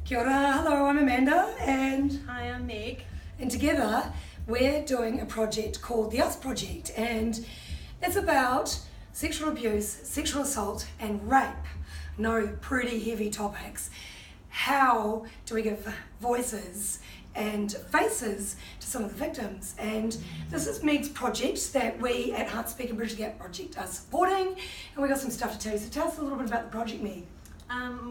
Kia ora, hello, I'm Amanda and Hi, I'm Meg. together we're doing a project called the US Project, and it's about sexual abuse, sexual assault and rape. No, pretty heavy topics. How do we give voices and faces to some of the victims? And this is Meg's project that we at Heartspeak and Bridge the Gap Project are supporting, and we got some stuff to tell you. So tell us a little bit about the project, Meg.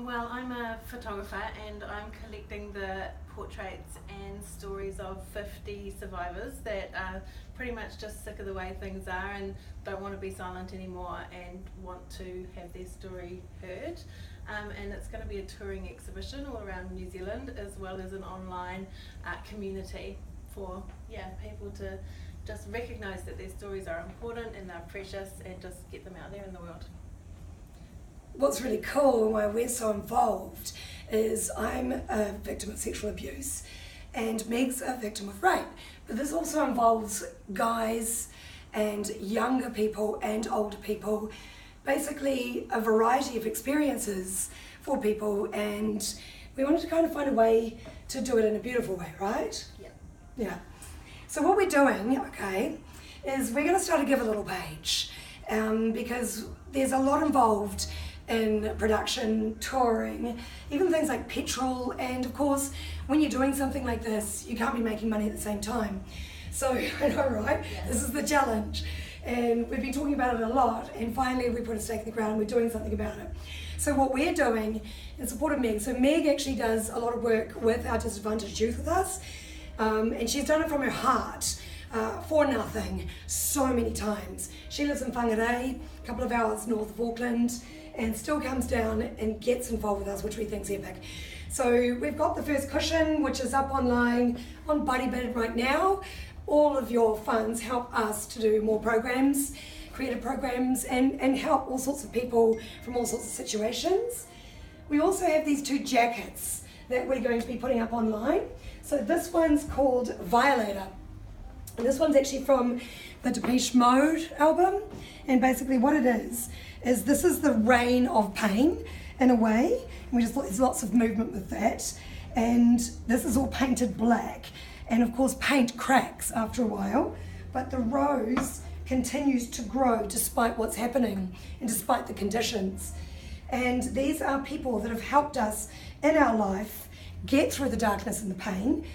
Well, I'm a photographer and I'm collecting the portraits and stories of 50 survivors that are pretty much just sick of the way things are and don't want to be silent anymore and want to have their story heard. And it's going to be a touring exhibition all around New Zealand, as well as an online community for people to just recognise that their stories are important and they're precious and just get them out there in the world. What's really cool and why we're so involved is I'm a victim of sexual abuse and Meg's a victim of rape. But this also involves guys and younger people and older people, basically a variety of experiences for people, and we wanted to kind of find a way to do it in a beautiful way, right? Yeah. So what we're doing, is we're going to start a Give a Little page because there's a lot involved in production, touring, even things like petrol, and of course when you're doing something like this you can't be making money at the same time. So I know, right? Yeah. This is the challenge, and we've been talking about it a lot, and finally we put a stake in the ground and we're doing something about it. So what we're doing in support of Meg, so Meg actually does a lot of work with our disadvantaged youth with us, and she's done it from her heart. For nothing, so many times. She lives in Whangarei, a couple of hours north of Auckland, and still comes down and gets involved with us, which we think is epic. So we've got the first cushion, which is up online on BuddyBid right now. All of your funds help us to do more programs, creative programs, and help all sorts of people from all sorts of situations. We also have these two jackets that we're going to be putting up online. So this one's called Violator. And this one's actually from the Depeche Mode album, and basically what it is this is the reign of pain in a way, and we just thought there's lots of movement with that, and this is all painted black, and of course paint cracks after a while, but the rose continues to grow despite what's happening and despite the conditions. And these are people that have helped us in our life get through the darkness and the pain.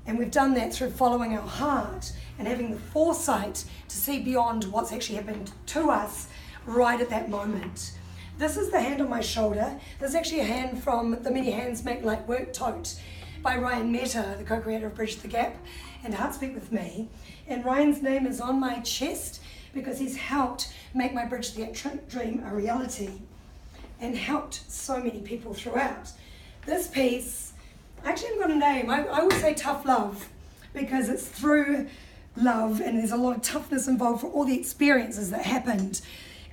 And we've done that through following our heart and having the foresight to see beyond what's actually happened to us right at that moment. This is the hand on my shoulder. This is actually a hand from the Many Hands Make Light Work tote by Ryan Mehta, the co-creator of Bridge the Gap and Heartspeak with me. And Ryan's name is on my chest because he's helped make my Bridge the Gap dream a reality and helped so many people throughout. This piece, I actually haven't got a name. I would say tough love, because it's through love and there's a lot of toughness involved for all the experiences that happened.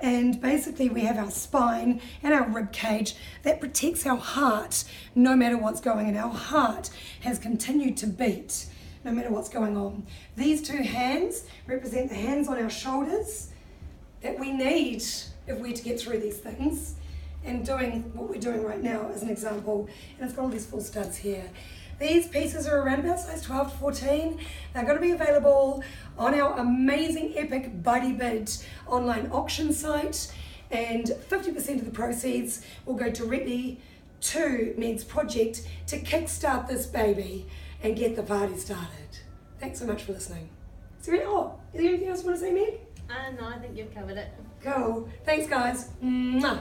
And basically we have our spine and our rib cage that protects our heart no matter what's going on. Our heart has continued to beat no matter what's going on. These two hands represent the hands on our shoulders that we need if we're to get through these things. And doing what we're doing right now as an example, and it's got all these full studs here. These pieces are around about size 12 to 14. They're going to be available on our amazing epic BuddyBid online auction site, and 50% of the proceeds will go directly to Meg's project to kickstart this baby and get the party started. Thanks so much for listening. Is there anything else you want to say, Meg? No, I think you've covered it. Cool. Thanks, guys. Mwah.